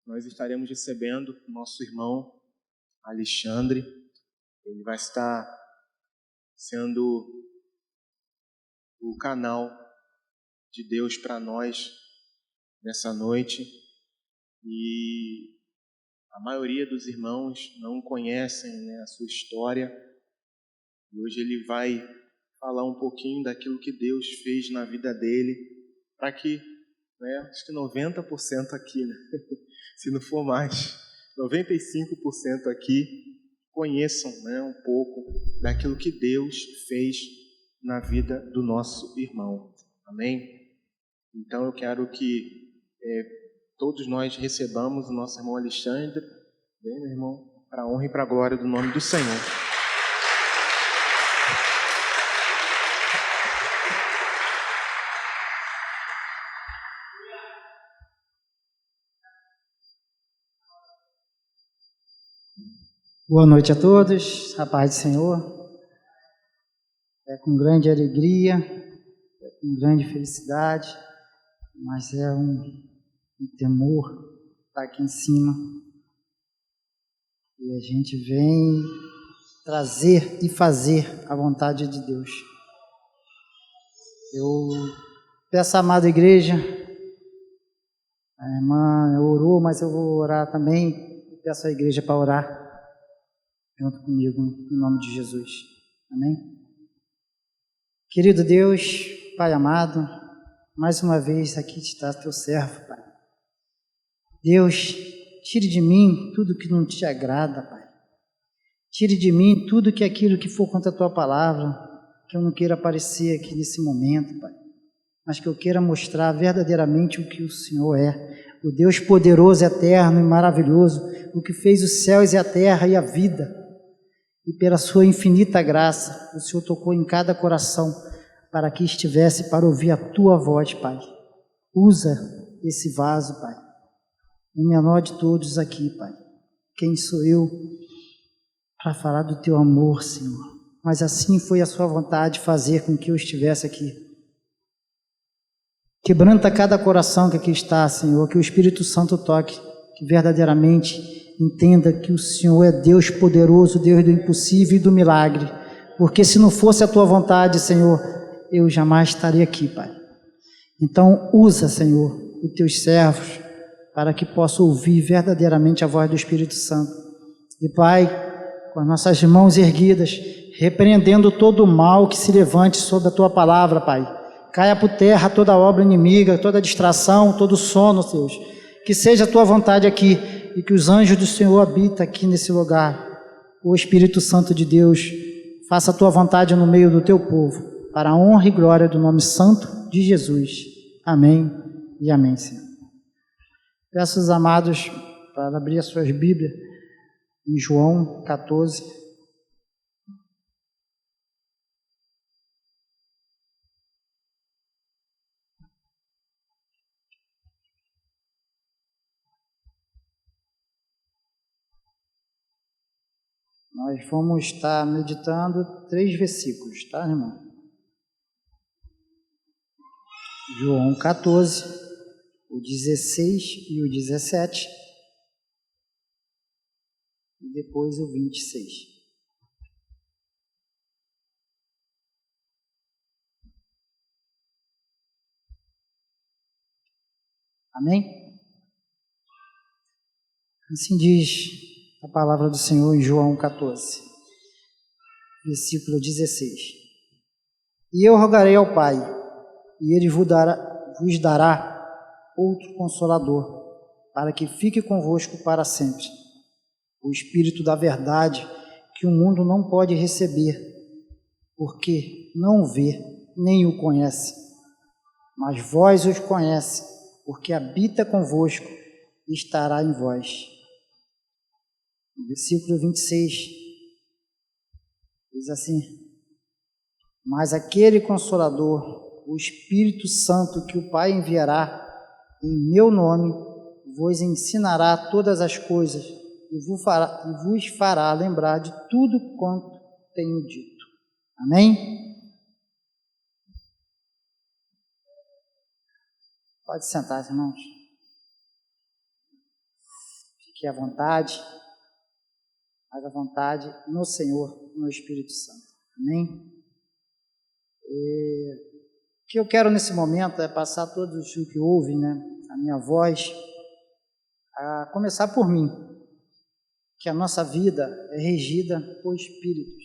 nós estaremos recebendo o nosso irmão Alexandre. Ele vai estar sendo o canal de Deus para nós nessa noite. E a maioria dos irmãos não conhecem, a sua história. E hoje ele vai falar um pouquinho daquilo que Deus fez na vida dele, para que, acho que 90% aqui, se não for mais, 95% aqui conheçam, um pouco daquilo que Deus fez na vida do nosso irmão. Amém? Então eu quero que todos nós recebamos o nosso irmão Alexandre, bem, meu irmão, para a honra e para a glória do nome do Senhor. Boa noite a todos, a paz do Senhor. É com grande alegria, é com grande felicidade, mas é um temor estar aqui em cima. E a gente vem trazer e fazer a vontade de Deus. Eu peço à amada igreja, a irmã orou, mas eu vou orar também. Peço à igreja para orar junto comigo, em nome de Jesus. Amém? Querido Deus, Pai amado, mais uma vez aqui está teu servo, Pai. Deus, tire de mim tudo que não te agrada, Pai. Tire de mim tudo que aquilo que for contra a tua palavra, que eu não queira aparecer aqui nesse momento, Pai, mas que eu queira mostrar verdadeiramente o que o Senhor é, o Deus poderoso, eterno e maravilhoso, o que fez os céus e a terra e a vida. E pela sua infinita graça, o Senhor tocou em cada coração para que estivesse para ouvir a tua voz, Pai. Usa esse vaso, Pai, o menor de todos aqui, Pai. Quem sou eu para falar do teu amor, Senhor? Mas assim foi a sua vontade fazer com que eu estivesse aqui. Quebranta cada coração que aqui está, Senhor, que o Espírito Santo toque, que verdadeiramente entenda que o Senhor é Deus poderoso, Deus do impossível e do milagre, porque se não fosse a tua vontade, Senhor, eu jamais estaria aqui, Pai. Então usa, Senhor, os teus servos para que possam ouvir verdadeiramente a voz do Espírito Santo. E Pai, com as nossas mãos erguidas, repreendendo todo o mal que se levante sobre a tua palavra, Pai. Caia por terra toda obra inimiga, toda distração, todo sono, Deus. Que seja a tua vontade aqui e que os anjos do Senhor habitem aqui nesse lugar. O Espírito Santo de Deus, faça a tua vontade no meio do teu povo, para a honra e glória do nome santo de Jesus. Amém e amém, Senhor. Peço aos amados para abrir as suas Bíblias em João 14. Nós vamos estar meditando 3 versículos, tá, irmão? João 14, o 16 e o 17, e depois o 26. Amém? Assim diz a palavra do Senhor em João 14, versículo 16. E eu rogarei ao Pai, e Ele vos dará outro Consolador, para que fique convosco para sempre. O Espírito da verdade, que o mundo não pode receber, porque não o vê, nem o conhece. Mas vós os conhece, porque habita convosco e estará em vós. No versículo 26, diz assim: mas aquele Consolador, o Espírito Santo que o Pai enviará em meu nome, vos ensinará todas as coisas e vos fará lembrar de tudo quanto tenho dito. Amém? Pode sentar, irmãos. que é a vontade, mas a vontade no Senhor, no Espírito Santo. Amém? O que eu quero nesse momento é passar a todos os que ouvem, né, a minha voz, a começar por mim, que a nossa vida é regida por espíritos.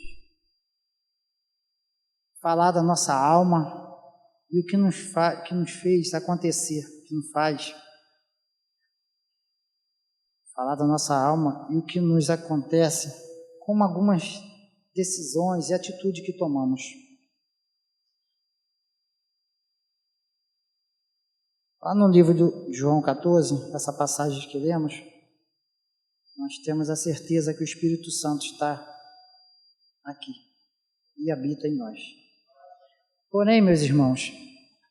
Falar da nossa alma e o que nos fez acontecer, que nos faz. Falar da nossa alma e o que nos acontece, como algumas decisões e atitudes que tomamos. Lá no livro de João 14, essa passagem que lemos, nós temos a certeza que o Espírito Santo está aqui e habita em nós. Porém, meus irmãos,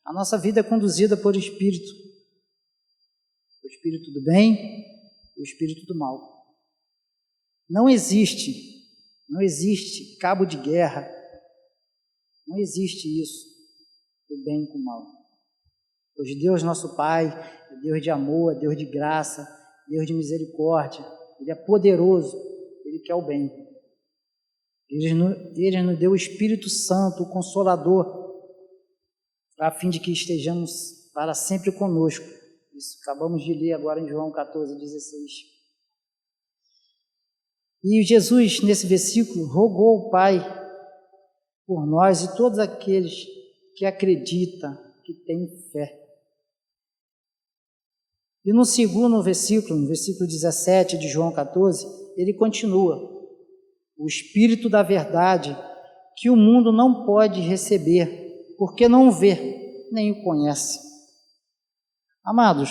a nossa vida é conduzida por Espírito. O Espírito do bem e o Espírito do mal. Não existe cabo de guerra, não existe isso, do bem com o mal. Pois Deus, nosso Pai, é Deus de amor, é Deus de graça, Deus de misericórdia, Ele é poderoso, Ele quer o bem. Ele nos deu o Espírito Santo, o Consolador, a fim de que estejamos para sempre conosco. Isso acabamos de ler agora em João 14, 16. E Jesus, nesse versículo, rogou ao Pai por nós e todos aqueles que acreditam, que têm fé. E no segundo versículo, no versículo 17 de João 14, ele continua: o Espírito da verdade, que o mundo não pode receber, porque não o vê, nem o conhece. Amados,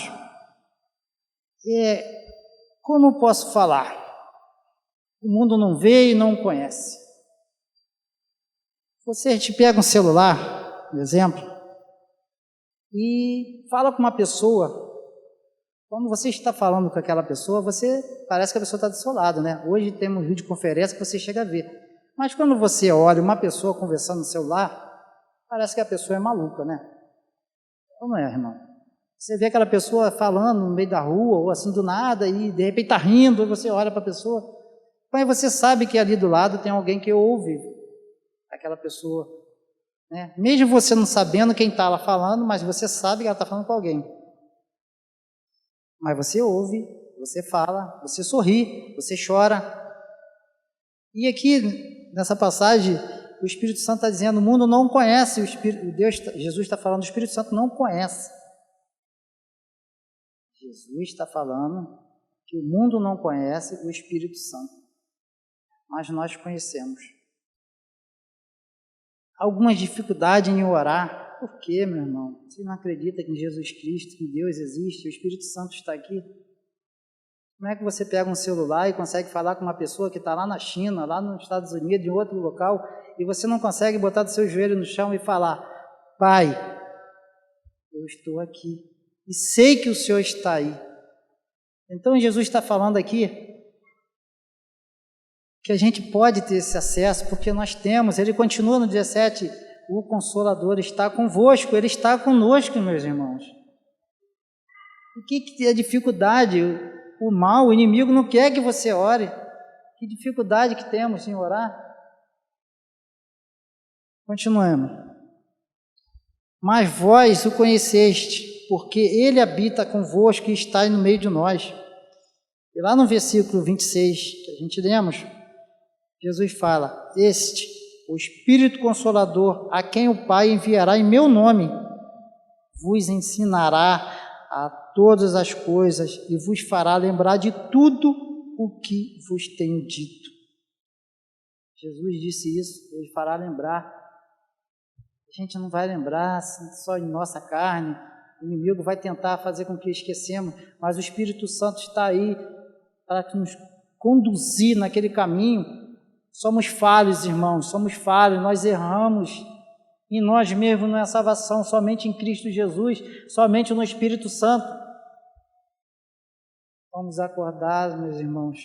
como eu posso falar? O mundo não vê e não o conhece. Você te pega um celular, por exemplo, e fala com uma pessoa. Quando você está falando com aquela pessoa, parece que a pessoa está do seu lado, né? Hoje temos videoconferência que você chega a ver. Mas quando você olha uma pessoa conversando no celular, parece que a pessoa é maluca, né? Como é, irmão? Você vê aquela pessoa falando no meio da rua, ou assim do nada, e de repente está rindo, e você olha para a pessoa, mas você sabe que ali do lado tem alguém que ouve aquela pessoa, né? Mesmo você não sabendo quem está lá falando, mas você sabe que ela está falando com alguém. Mas você ouve, você fala, você sorri, você chora. E aqui, nessa passagem, o Espírito Santo está dizendo, o mundo não conhece, Jesus está falando, o Espírito Santo não conhece. Jesus está falando que o mundo não conhece o Espírito Santo, mas nós conhecemos. Algumas dificuldades em orar. Por quê, meu irmão? Você não acredita que em Jesus Cristo, que Deus existe, o Espírito Santo está aqui? Como é que você pega um celular e consegue falar com uma pessoa que está lá na China, lá nos Estados Unidos, em outro local, e você não consegue botar do seu joelho no chão e falar: Pai, eu estou aqui e sei que o Senhor está aí. Então Jesus está falando aqui que a gente pode ter esse acesso, porque nós temos. Ele continua no 17, o Consolador está convosco, Ele está conosco, meus irmãos. O que é a dificuldade? O mal, o inimigo não quer que você ore. Que dificuldade que temos em orar? Continuemos. Mas vós o conheceste, porque Ele habita convosco e está no meio de nós. E lá no versículo 26, que a gente lemos, Jesus fala: o Espírito Consolador, a quem o Pai enviará em meu nome, vos ensinará a todas as coisas e vos fará lembrar de tudo o que vos tenho dito. Jesus disse isso, Ele fará lembrar. A gente não vai lembrar só em nossa carne, o inimigo vai tentar fazer com que esquecemos, mas o Espírito Santo está aí para nos conduzir naquele caminho. Somos falhos, irmãos, somos falhos, nós erramos. Em nós mesmos não é salvação, somente em Cristo Jesus, somente no Espírito Santo. Vamos acordar, meus irmãos.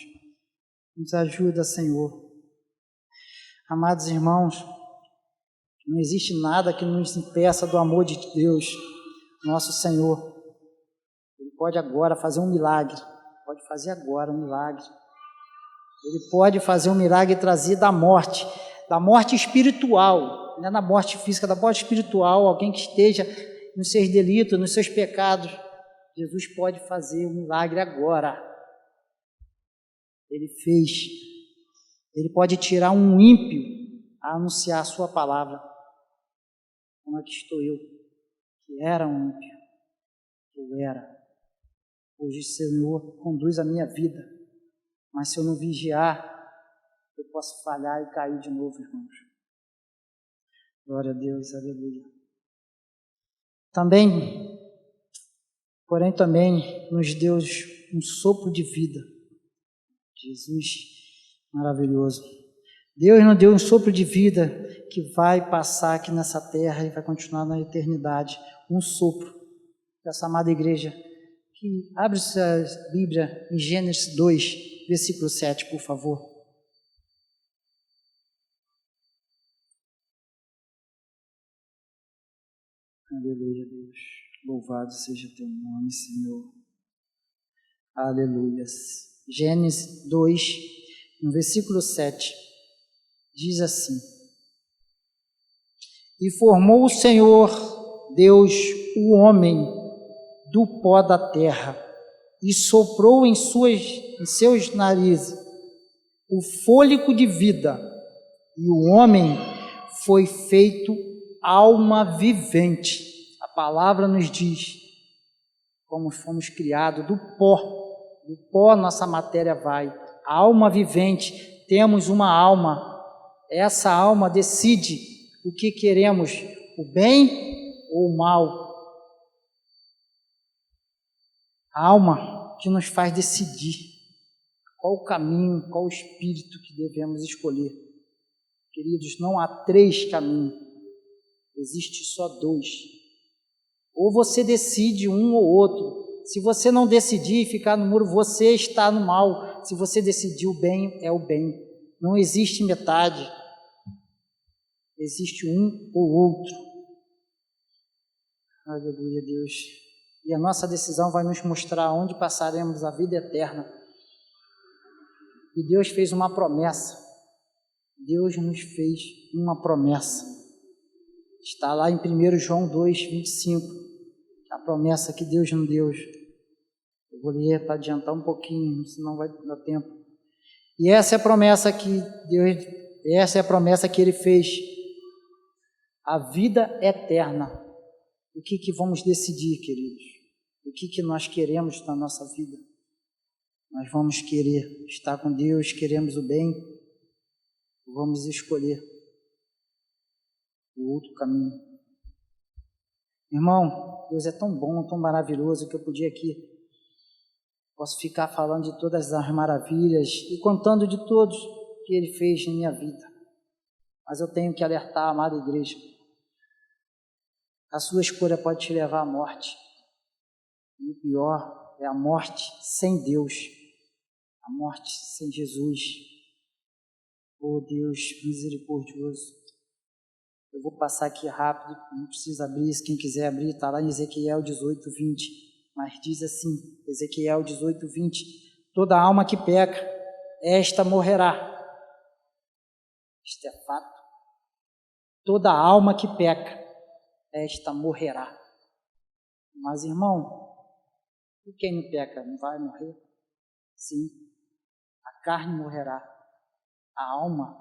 Nos ajuda, Senhor. Amados irmãos, não existe nada que nos impeça do amor de Deus, nosso Senhor. Ele pode agora fazer um milagre, pode fazer agora um milagre. Ele pode fazer um milagre e trazer da morte espiritual, não é da morte física, da morte espiritual, alguém que esteja nos seus delitos, nos seus pecados. Jesus pode fazer um milagre agora. Ele fez. Ele pode tirar um ímpio a anunciar a sua palavra. Como é que estou eu, que era um ímpio? Eu era. Hoje o Senhor conduz a minha vida. Mas se eu não vigiar, eu posso falhar e cair de novo, irmãos. Glória a Deus, aleluia. Porém também nos deu um sopro de vida. Jesus, maravilhoso. Deus nos deu um sopro de vida que vai passar aqui nessa terra e vai continuar na eternidade. Um sopro dessa amada igreja. Que abre sua Bíblia em Gênesis 2, versículo 7, por favor. Aleluia, Deus. Louvado seja teu nome, Senhor. Aleluia. Gênesis 2, no versículo 7, diz assim: E formou o Senhor Deus o homem do pó da terra, e soprou em seus narizes o fôlego de vida, e o homem foi feito alma vivente. A palavra nos diz como fomos criados do pó nossa matéria vai. A alma vivente, temos uma alma, essa alma decide o que queremos, o bem ou o mal. A alma que nos faz decidir qual o caminho, qual o espírito que devemos escolher. Queridos, não há 3 caminhos, existe só 2. Ou você decide um ou outro. Se você não decidir e ficar no muro, você está no mal. Se você decidir o bem, é o bem. Não existe metade. Existe um ou outro. Aleluia, Deus. E a nossa decisão vai nos mostrar onde passaremos a vida eterna. E Deus fez uma promessa. Deus nos fez uma promessa. Está lá em 1 João 2, 25. A promessa que Deus nos deu. Eu vou ler para adiantar um pouquinho, senão vai dar tempo. E essa é a promessa que Deus, essa é a promessa que Ele fez. A vida eterna. O que vamos decidir, queridos? O que nós queremos na nossa vida? Nós vamos querer estar com Deus, queremos o bem, vamos escolher o outro caminho. Irmão, Deus é tão bom, tão maravilhoso, que eu podia aqui, posso ficar falando de todas as maravilhas e contando de todos que Ele fez em minha vida. Mas eu tenho que alertar a amada igreja. A sua escolha pode te levar à morte. E o pior é a morte sem Deus. A morte sem Jesus. Oh Deus misericordioso. Eu vou passar aqui rápido, não precisa abrir, se quem quiser abrir, está lá em Ezequiel 18, 20. Mas diz assim, Ezequiel 18, 20. Toda alma que peca, esta morrerá. Isto é fato. Toda alma que peca, esta morrerá. Mas, irmão, e quem não peca não vai morrer? Sim, a carne morrerá, a alma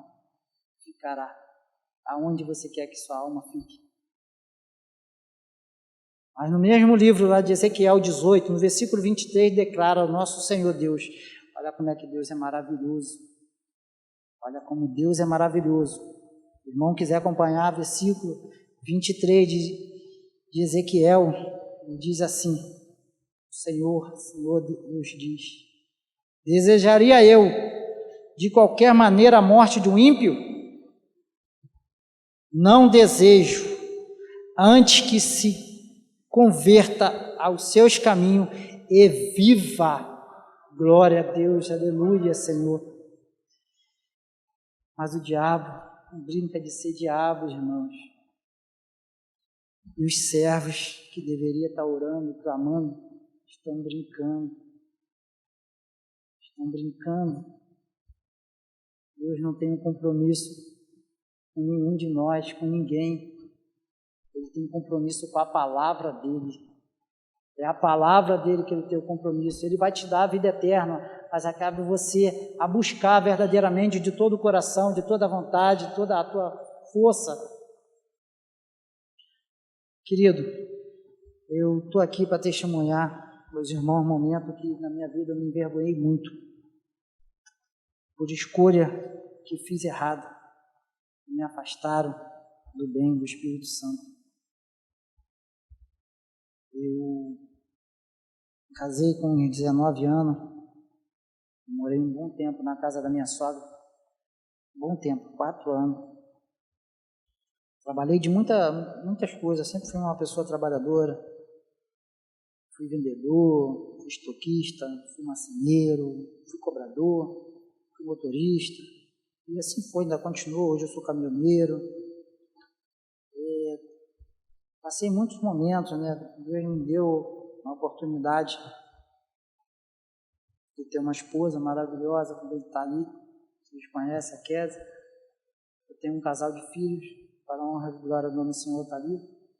ficará. Aonde você quer que sua alma fique? Mas no mesmo livro lá de Ezequiel 18, no versículo 23, declara o nosso Senhor Deus. Olha como é que Deus é maravilhoso. Olha como Deus é maravilhoso. Se o irmão quiser acompanhar, versículo 23 de Ezequiel, diz assim, o Senhor Deus diz: desejaria eu, de qualquer maneira, a morte do ímpio? Não desejo, antes que se converta aos seus caminhos e viva. Glória a Deus, aleluia, Senhor. Mas o diabo não brinca de ser diabo, irmãos. E os servos que deveriam estar orando, clamando, estão brincando. estão brincando. Deus não tem um compromisso com nenhum de nós, com ninguém. Ele tem um compromisso com a palavra dele. É a palavra dele que ele tem o compromisso. Ele vai te dar a vida eterna, mas cabe você a buscar verdadeiramente de todo o coração, de toda a vontade, de toda a tua força. Querido, eu estou aqui para testemunhar, meus irmãos, um momento que na minha vida eu me envergonhei muito por escolha que fiz errado. Me afastaram do bem do Espírito Santo. Eu casei com 19 anos, morei um bom tempo na casa da minha sogra, bom tempo, 4 anos. Trabalhei de muitas coisas, sempre fui uma pessoa trabalhadora, fui vendedor, fui estoquista, fui marceneiro, fui cobrador, fui motorista, e assim foi, ainda continuou, hoje eu sou caminhoneiro. Passei muitos momentos, né? Deus me deu uma oportunidade de ter uma esposa maravilhosa, quando ele está ali, vocês conhecem a Kézia. Eu tenho um casal de filhos, para a honra e glória do nome do Senhor está ali,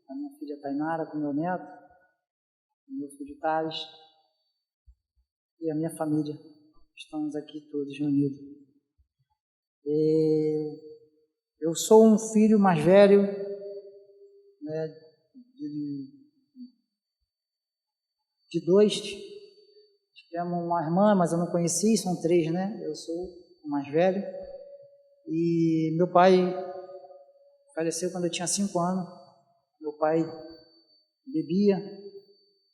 a minha filha Tainara com meu neto, o meu filho Thales, e a minha família. Estamos aqui todos reunidos. Eu sou um filho mais velho, né? De 2, tivemos uma irmã, mas eu não conheci, são 3, né? Eu sou o mais velho. E meu pai faleceu quando eu tinha 5 anos. Meu pai bebia,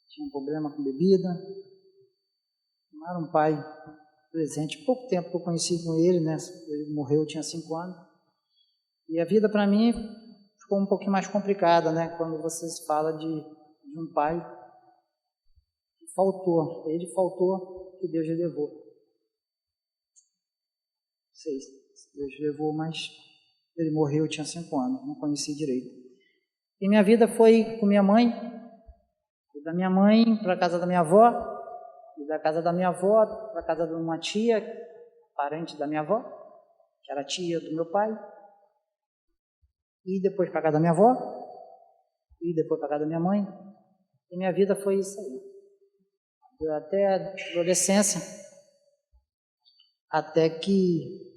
tinha um problema com bebida. Não era um pai presente. Pouco tempo que eu conheci com ele, né? Ele morreu, eu tinha 5 anos. E a vida para mim ficou um pouquinho mais complicada, né? Quando você fala de um pai que faltou, ele faltou, que Deus lhe levou. Não sei se Deus levou, mas ele morreu, eu tinha 5 anos, não conheci direito. E minha vida foi com minha mãe, da minha mãe para a casa da minha avó, e da casa da minha avó para a casa de uma tia, parente da minha avó, que era tia do meu pai, e depois para a casa da minha avó, e depois para a casa da minha mãe, e minha vida foi isso aí. Até a adolescência, até que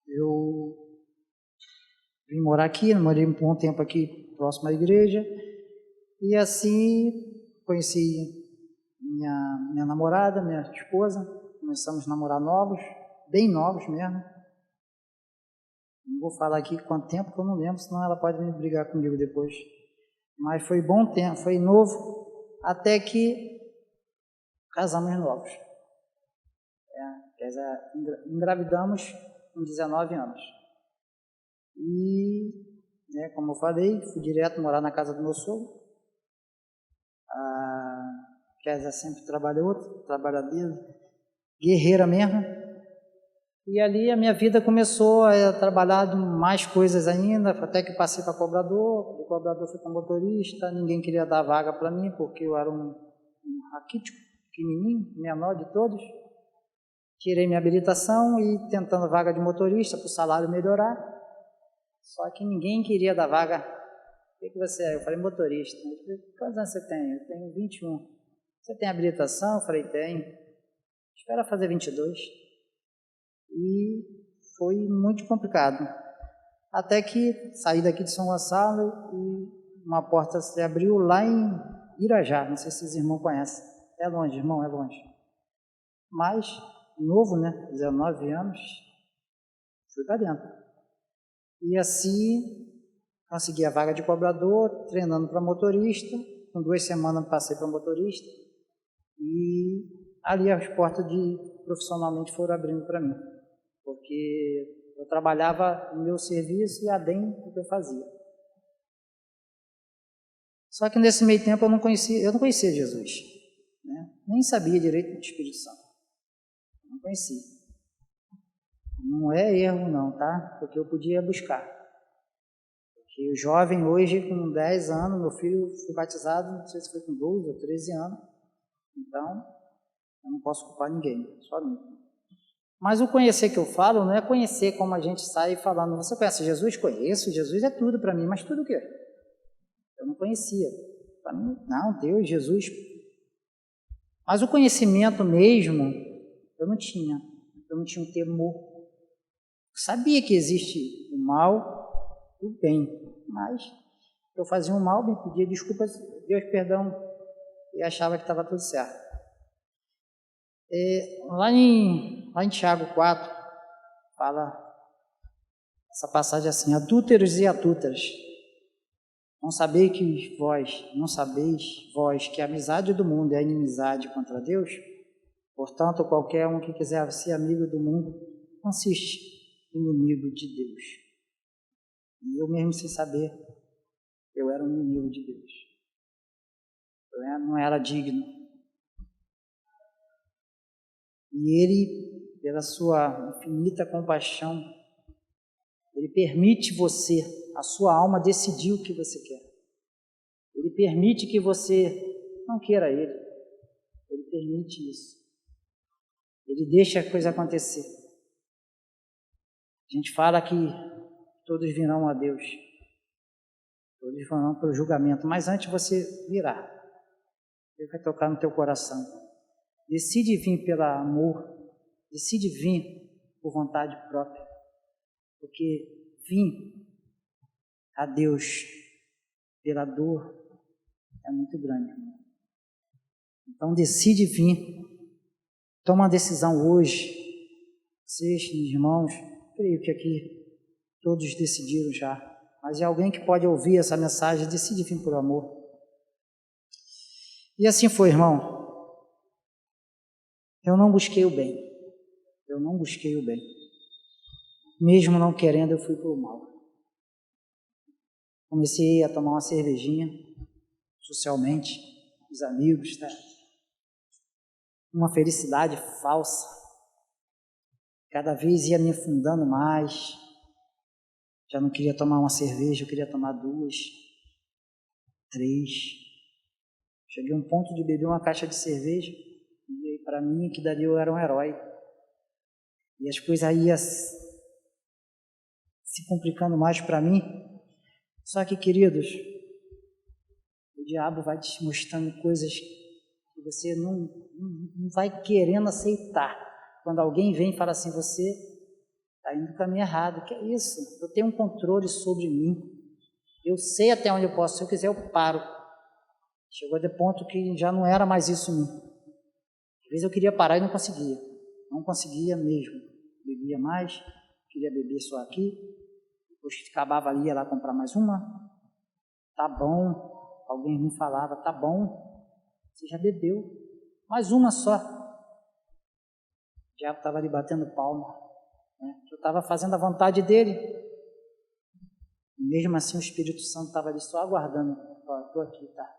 eu vim morar aqui, morei um bom tempo aqui próximo à igreja, e assim conheci minha namorada, minha esposa, começamos a namorar novos, bem novos mesmo. Não vou falar aqui quanto tempo, que eu não lembro, senão ela pode me brigar comigo depois. Mas foi bom tempo, foi novo, até que casamos novos. Engravidamos com 19 anos. E, né, como eu falei, fui direto morar na casa do meu sogro. A Kézia sempre trabalhou, trabalhadeira, guerreira mesmo. E ali a minha vida começou a trabalhar de mais coisas ainda, até que passei para cobrador, do cobrador fui para motorista, ninguém queria dar vaga para mim, porque eu era um raquítico, pequenininho, menor de todos. Tirei minha habilitação e tentando vaga de motorista para o salário melhorar, só que ninguém queria dar vaga. O que você é? Eu falei, motorista. Eu falei, quantos anos você tem? Eu tenho 21. Você tem habilitação? Eu falei, tenho. Espera fazer 22. E foi muito complicado. Até que saí daqui de São Gonçalo e uma porta se abriu lá em Irajá. Não sei se os irmãos conhecem. É longe, irmão, é longe. Mas, novo, né? 19 anos, fui para dentro. E assim, consegui a vaga de cobrador, treinando para motorista. Com 2 semanas passei para motorista. E ali as portas profissionalmente foram abrindo para mim. Porque eu trabalhava no meu serviço e além do que eu fazia. Só que nesse meio tempo eu não conhecia Jesus, né? Nem sabia direito do Espírito Santo. Não conhecia. Não é erro não, tá? Porque eu podia buscar. Porque o jovem hoje, com 10 anos, meu filho foi batizado, não sei se foi com 12 ou 13 anos. Então, Eu não posso culpar ninguém, só mim. Mas o conhecer que eu falo não é conhecer como a gente sai falando, você conhece Jesus? Conheço, Jesus é tudo para mim, mas tudo o quê? Eu não conhecia. Para mim, não, Deus, Jesus. Mas o conhecimento mesmo, eu não tinha um temor. Eu sabia que existe o mal e o bem, mas eu fazia o mal, me pedia desculpas, Deus perdão, e achava que estava tudo certo. Lá em Tiago 4, fala essa passagem assim: adúlteros e adúlteras, não sabeis vós que a amizade do mundo é a inimizade contra Deus? Portanto, qualquer um que quiser ser amigo do mundo consiste inimigo de Deus. E eu mesmo sem saber, eu era um inimigo de Deus. Eu não era digno. E Ele, pela sua infinita compaixão, Ele permite você, a sua alma, decidir o que você quer. Ele permite que você não queira Ele. Ele permite isso. Ele deixa a coisa acontecer. A gente fala que todos virão a Deus. Todos virão para o julgamento. Mas antes você virá. Ele vai tocar no teu coração. Decide vir pelo amor. Decide vir por vontade própria. Porque vir a Deus pela dor é muito grande. Então decide vir. Toma uma decisão hoje. Vocês, irmãos, creio que aqui todos decidiram já. Mas é alguém que pode ouvir essa mensagem e decide vir por amor. E assim foi, irmão. Eu não busquei o bem. Eu não busquei o bem. Mesmo não querendo, eu fui para o mal. Comecei a tomar uma cervejinha, socialmente, com os amigos, tá? Uma felicidade falsa. Cada vez ia me afundando mais. Já não queria tomar uma cerveja, eu queria tomar 2, 3. Cheguei a um ponto de beber uma caixa de cerveja e para mim, que dali eu era um herói. E as coisas iam se complicando mais para mim. Só que, queridos, o diabo vai te mostrando coisas que você não vai querendo aceitar. Quando alguém vem e fala assim, você está indo no caminho errado. Que é isso? Eu tenho um controle sobre mim. Eu sei até onde eu posso. Se eu quiser, eu paro. Chegou de ponto que já não era mais isso em mim. Às vezes eu queria parar e não conseguia. Não conseguia mesmo. Bebia mais, queria beber só aqui. Depois que acabava ali, ia lá comprar mais uma. Tá bom. Alguém me falava, tá bom. Você já bebeu. Mais uma só. O diabo estava ali batendo palma. Né? Eu estava fazendo a vontade dele. E mesmo assim o Espírito Santo estava ali só aguardando. Estou aqui, tá?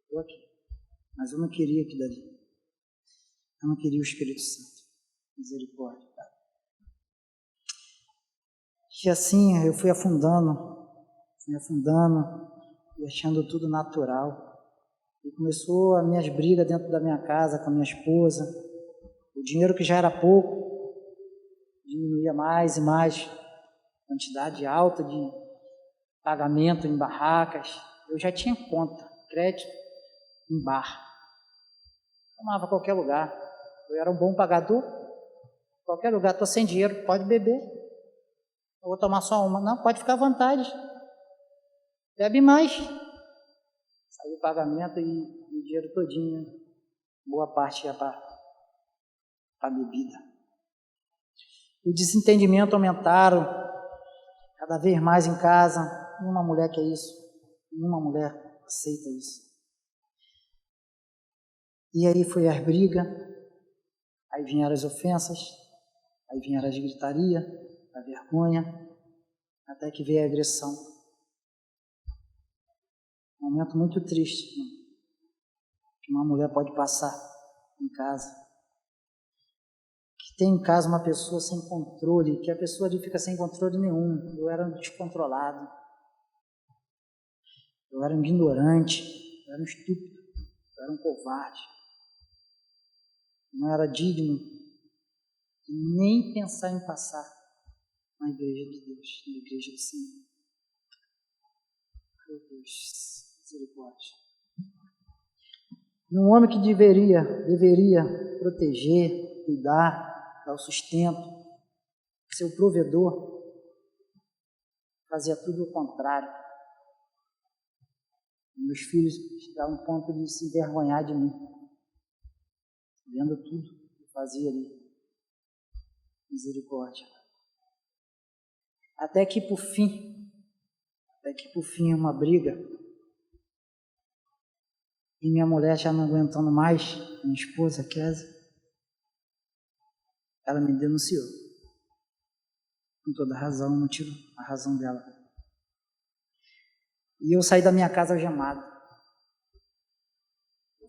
Estou aqui. Mas eu não queria aquilo ali. Eu não queria o Espírito Santo. Misericórdia. Tá? E assim eu fui afundando, e achando tudo natural. E começou as minhas brigas dentro da minha casa com a minha esposa. O dinheiro que já era pouco, diminuía mais e mais. Quantidade alta de pagamento em barracas. Eu já tinha conta, crédito em bar. Tomava qualquer lugar. Eu era um bom pagador. Qualquer lugar, estou sem dinheiro, pode beber. Eu vou tomar só uma. Não, pode ficar à vontade. Bebe mais. Saiu o pagamento e o dinheiro todinho. Boa parte ia para a bebida. O desentendimento aumentaram cada vez mais em casa. Nenhuma mulher quer isso. Nenhuma mulher aceita isso. E aí foi as brigas. Aí vieram as ofensas. Aí vieram as gritarias, a vergonha. Até que veio a agressão. Um momento muito triste, né? Que uma mulher pode passar em casa. Que tem em casa uma pessoa sem controle, que a pessoa ali fica sem controle nenhum. Eu era um descontrolado. Eu era um ignorante. Eu era um estúpido. Eu era um covarde. não era digno de nem pensar em passar na igreja de Deus, na igreja do Senhor. Meu Deus, misericórdia. Um homem que deveria proteger, cuidar, dar o sustento, ser o provedor, fazia tudo o contrário. Meus filhos chegaram a um ponto de se envergonhar de mim, vendo tudo que eu fazia ali. Misericórdia. Até que por fim, uma briga, e minha mulher já não aguentando mais, minha esposa, Kézia, ela me denunciou. Com toda razão, não tiro a razão dela. E eu saí da minha casa algemado. Eu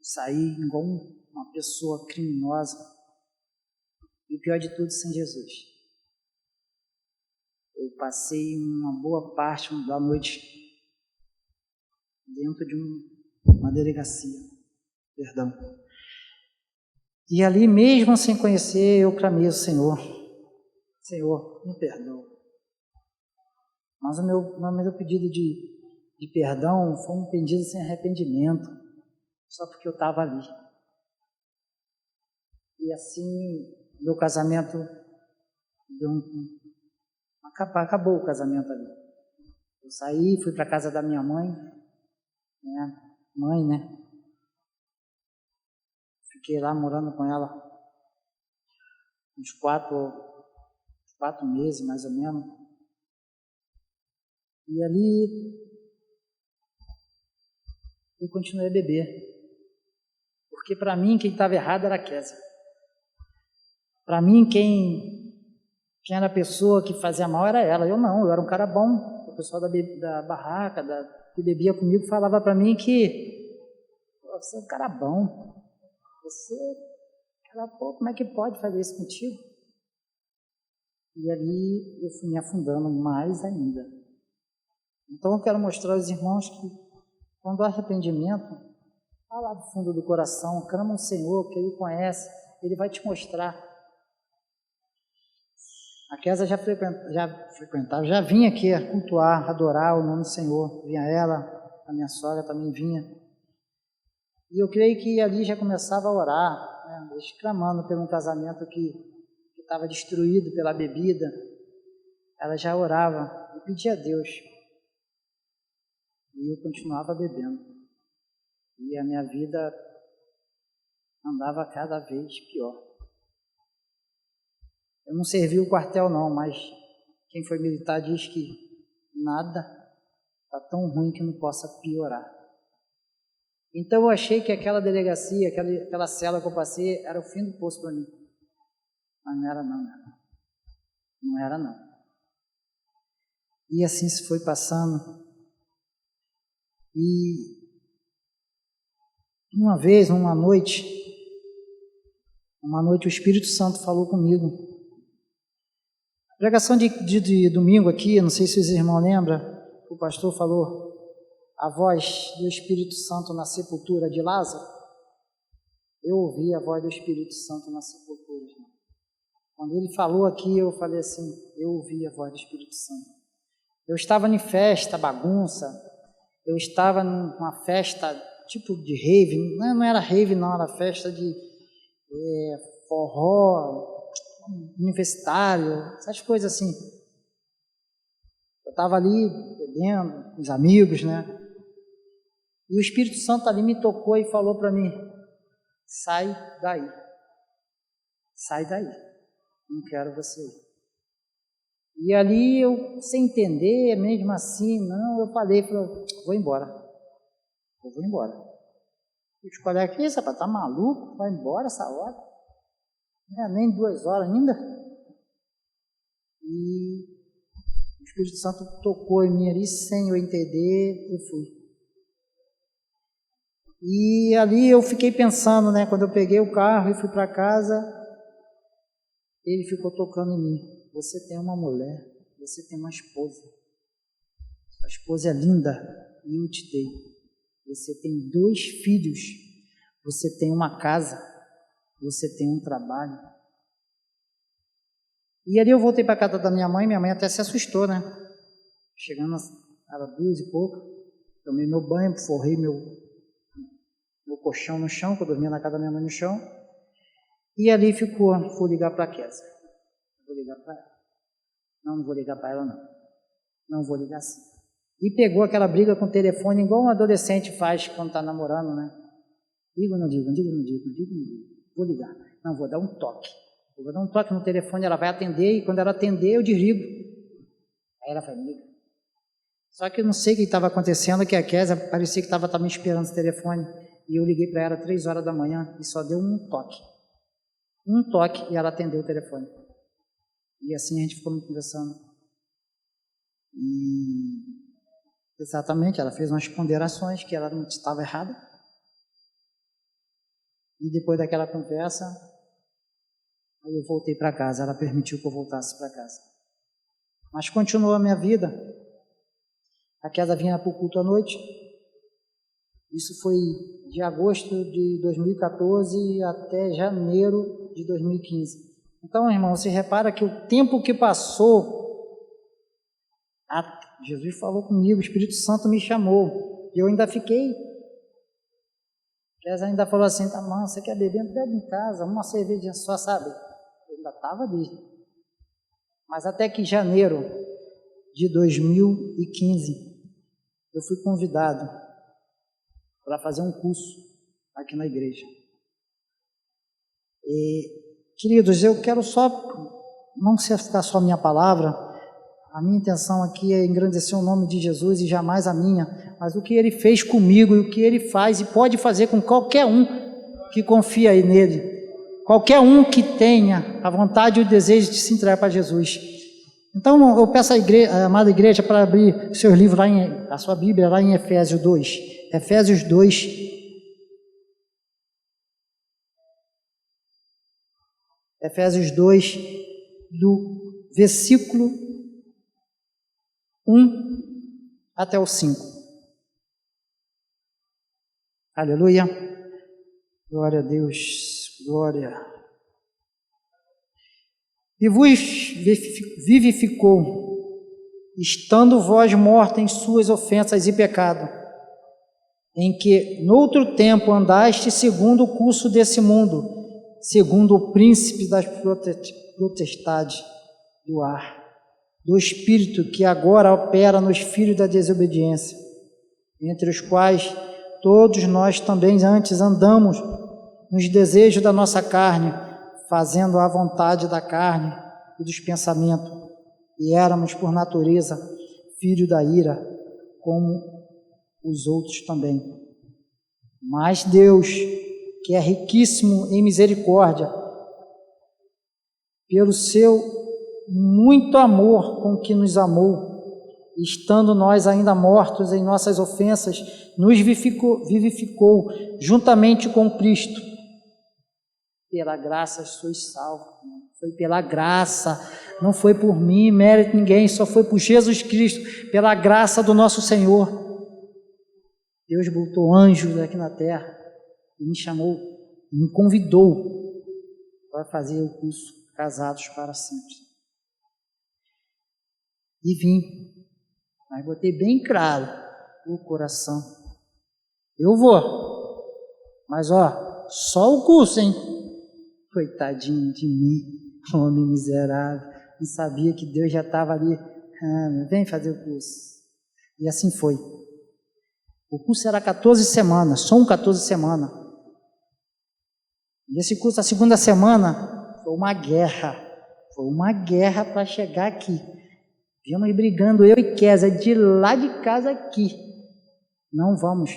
saí igual uma pessoa criminosa. E o pior de tudo, sem Jesus. Eu passei uma boa parte da noite dentro de uma delegacia. Perdão. E ali, mesmo sem conhecer, eu clamei ao Senhor. Senhor, me perdoa. Mas o meu pedido de perdão foi um pedido sem arrependimento, só porque eu estava ali. E assim, meu casamento acabou o casamento ali. Eu saí, fui para a casa da minha mãe, né? Fiquei lá morando com ela uns 4 meses, mais ou menos. E ali eu continuei a beber. Porque para mim quem estava errado era a Kézia. Para mim quem era a pessoa que fazia mal era ela. Eu não, eu era um cara bom. O pessoal da barraca, que bebia comigo, falava para mim que você é um cara bom. Como é que pode fazer isso contigo? E ali eu fui me afundando mais ainda. Então eu quero mostrar aos irmãos que quando há arrependimento, vá lá do fundo do coração, clama ao Senhor, que Ele conhece, Ele vai te mostrar. A Kézia já frequentava, já vinha aqui a cultuar, adorar o nome do Senhor. Vinha ela, a minha sogra também vinha. E eu creio que ali já começava a orar, né, clamando por um casamento que estava destruído pela bebida. Ela já orava e pedia a Deus. E eu continuava bebendo. E a minha vida andava cada vez pior. Eu não servi o quartel não, mas quem foi militar diz que nada está tão ruim que não possa piorar. Então eu achei que aquela delegacia, aquela cela que eu passei, era o fim do poço para mim. Mas não era não. Não era não. E assim se foi passando. E uma vez, uma noite o Espírito Santo falou comigo. A pregação de domingo aqui, não sei se os irmãos lembram, o pastor falou a voz do Espírito Santo na sepultura de Lázaro. Eu ouvi a voz do Espírito Santo na sepultura. Quando ele falou aqui, eu falei assim, eu ouvi a voz do Espírito Santo. Eu estava em festa, bagunça, eu estava numa festa tipo de rave, não era rave não, era festa de forró, universitário, essas coisas assim. Eu estava ali bebendo com os amigos, né? E o Espírito Santo ali me tocou e falou para mim, sai daí, não quero você ir. E ali eu, sem entender, mesmo assim, eu falei, vou embora. Os colegas, que isso, rapaz, tá maluco? Vai embora essa hora? Não é nem 2 horas ainda. E o Espírito Santo tocou em mim ali, sem eu entender, eu fui. E ali eu fiquei pensando, né, quando eu peguei o carro e fui para casa, ele ficou tocando em mim. Você tem uma mulher, você tem uma esposa. Sua esposa é linda e eu te dei. Você tem 2 filhos, você tem uma casa. você tem um trabalho. E ali eu voltei para a casa da minha mãe até se assustou, né? Chegando, era 2 e pouco, tomei meu banho, forrei meu colchão no chão, que eu dormia na casa da minha mãe no chão, e ali fui ligar para a Kézia. Vou ligar para ela. Não vou ligar para ela, não. Não vou ligar sim. E pegou aquela briga com o telefone, igual um adolescente faz quando está namorando, né? Digo ou não digo, digo ou não digo, digo ou não digo. Vou ligar. Não, vou dar um toque. Eu vou dar um toque no telefone, ela vai atender, e quando ela atender, eu desligo. Aí ela vai me ligar. Só que eu não sei o que estava acontecendo, que a Kézia parecia que estava me esperando esse telefone, e eu liguei para ela 3 horas da manhã, e só deu um toque. Um toque, e ela atendeu o telefone. E assim a gente ficou conversando. E exatamente, ela fez umas ponderações que ela não estava errada. E depois daquela conversa, eu voltei para casa. Ela permitiu que eu voltasse para casa. Mas continuou a minha vida. A Kézia vinha para o culto à noite. Isso foi de agosto de 2014 até janeiro de 2015. Então, irmão, você repara que o tempo que passou, Jesus falou comigo, o Espírito Santo me chamou. E eu ainda fiquei. Kézia ainda falou assim, tá, mano, você quer beber? Bebe em casa, uma cerveja só, sabe? Eu ainda estava ali. Mas até que em janeiro de 2015, eu fui convidado para fazer um curso aqui na igreja. E, queridos, eu quero não ficar só a minha palavra, a minha intenção aqui é engrandecer o nome de Jesus e jamais a minha, mas o que Ele fez comigo e o que Ele faz e pode fazer com qualquer um que confia nele, qualquer um que tenha a vontade e o desejo de se entregar para Jesus. Então, eu peço à amada igreja para abrir seus livros, a sua Bíblia, lá em Efésios 2. Efésios 2. Efésios 2, do versículo 1 até o 5. Aleluia. Glória a Deus. Glória. E vos vivificou, estando vós mortos em suas ofensas e pecado, em que noutro tempo andaste segundo o curso desse mundo, segundo o príncipe das potestades do ar, do espírito que agora opera nos filhos da desobediência, entre os quais todos nós também antes andamos nos desejos da nossa carne, fazendo a vontade da carne e dos pensamentos, e éramos por natureza filhos da ira, como os outros também. Mas Deus, que é riquíssimo em misericórdia, pelo seu muito amor com que nos amou, estando nós ainda mortos em nossas ofensas, nos vivificou juntamente com Cristo. Pela graça sois salvos. Foi pela graça, não foi por mim, mérito de ninguém, só foi por Jesus Cristo, pela graça do nosso Senhor. Deus botou anjos aqui na terra e me chamou, me convidou para fazer o curso Casados para Sempre. E vim, mas botei bem claro o coração. Eu vou, mas só o curso, hein? Coitadinho de mim, homem miserável, não sabia que Deus já estava ali, vem fazer o curso. E assim foi. O curso era 14 semanas, só 14 semanas. E esse curso, a segunda semana, foi uma guerra para chegar aqui. Viemos brigando, eu e Kézia, de lá de casa aqui. Não vamos,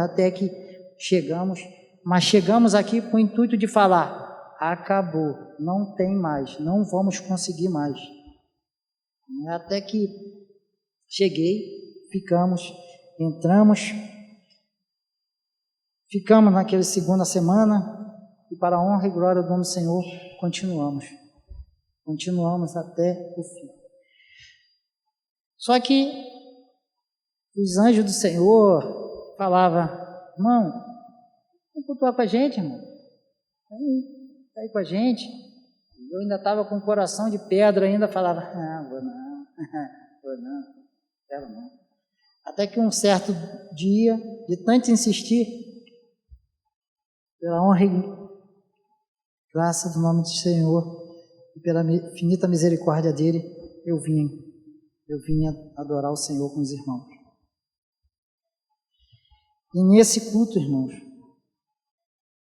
até que chegamos. Mas chegamos aqui com o intuito de falar, acabou, não tem mais, não vamos conseguir mais. Até que cheguei, ficamos naquela segunda semana, e para a honra e glória do nome do Senhor, continuamos até o fim. Só que os anjos do Senhor falavam, irmão, Vem cultuar com a gente, irmão. Vem aí com a gente. Eu ainda estava com o coração de pedra, ainda falava, vou não, quero não. Até que um certo dia, de tanto insistir, pela honra e graça do nome do Senhor e pela infinita misericórdia dele, eu vinha adorar o Senhor com os irmãos. E nesse culto, irmãos,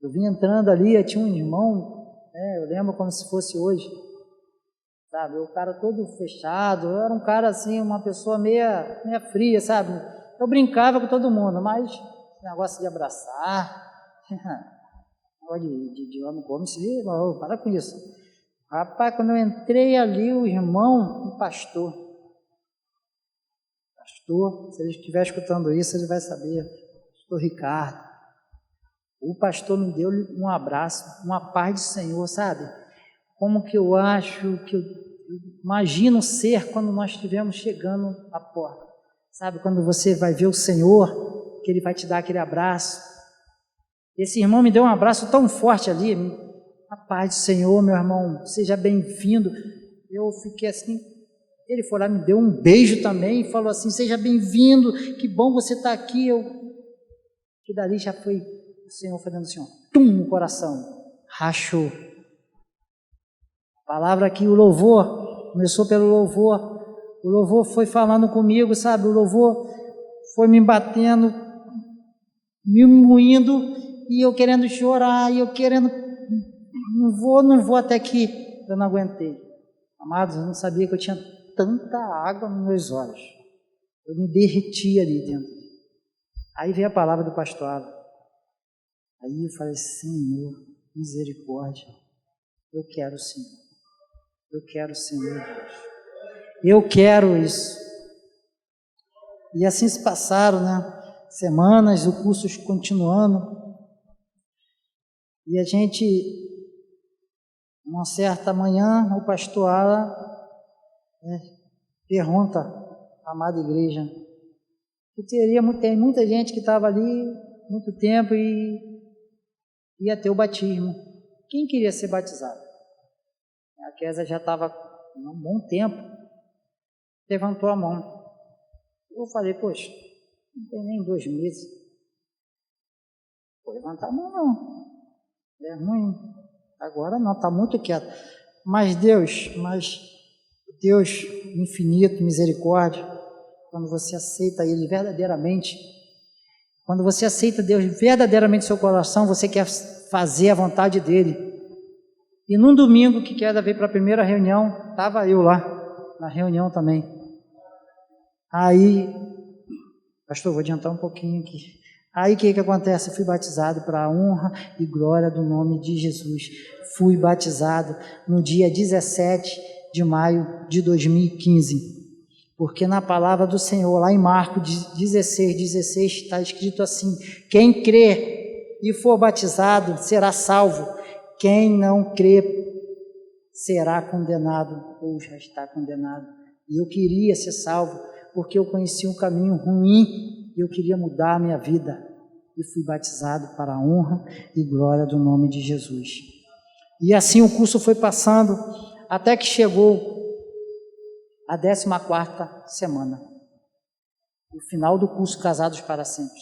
eu vim entrando ali, tinha um irmão, eu lembro como se fosse hoje, sabe, o cara todo fechado, eu era um cara assim, uma pessoa meia fria, sabe, eu brincava com todo mundo, mas negócio de abraçar, de homem como se, para com isso. Rapaz, quando eu entrei ali, o irmão, o pastor, se ele estiver escutando isso, ele vai saber, pastor Ricardo, o pastor me deu um abraço, uma paz do Senhor, sabe? Como que eu acho, que eu imagino ser quando nós estivermos chegando à porta, sabe? Quando você vai ver o Senhor, que Ele vai te dar aquele abraço. Esse irmão me deu um abraço tão forte ali, a paz do Senhor, meu irmão, seja bem-vindo. Eu fiquei assim, ele foi lá, me deu um beijo também e falou assim, seja bem-vindo, que bom você estar aqui. Que dali já foi o Senhor fazendo assim, no coração, rachou. A palavra aqui, o louvor, começou pelo louvor, o louvor foi falando comigo, sabe, o louvor foi me batendo, me moendo, e eu querendo chorar, e eu querendo, não vou, até que eu não aguentei. Amados, eu não sabia que eu tinha tanta água nos meus olhos, eu me derretia ali dentro. Aí veio a palavra do pastor Alan. Aí eu falei, Senhor, misericórdia, eu quero o Senhor, Deus, eu quero isso. E assim se passaram, semanas, o curso continuando, e a gente, uma certa manhã, o pastor Alan pergunta à amada igreja, que tem muita gente que estava ali muito tempo e ia ter o batismo. Quem queria ser batizado? A Kézia já estava há um bom tempo, levantou a mão. Eu falei, poxa, não tem nem 2 meses. Vou levantar a mão não, é ruim, agora não, está muito quieto. Mas Deus infinito, misericórdia, quando você aceita Ele verdadeiramente, quando você aceita Deus verdadeiramente no seu coração, você quer fazer a vontade dEle. E num domingo que Kézia veio para a primeira reunião, estava eu lá, na reunião também. Aí, pastor, vou adiantar um pouquinho aqui. Aí o que acontece? Eu fui batizado para a honra e glória do nome de Jesus. Fui batizado no dia 17 de maio de 2015. Porque na palavra do Senhor, lá em Marcos 16 está escrito assim, quem crê e for batizado será salvo, quem não crê será condenado ou já está condenado. E eu queria ser salvo, porque eu conhecia um caminho ruim e eu queria mudar a minha vida. E fui batizado para a honra e glória do nome de Jesus. E assim o curso foi passando, até que chegou a 14ª semana, o final do curso Casados para Sempre.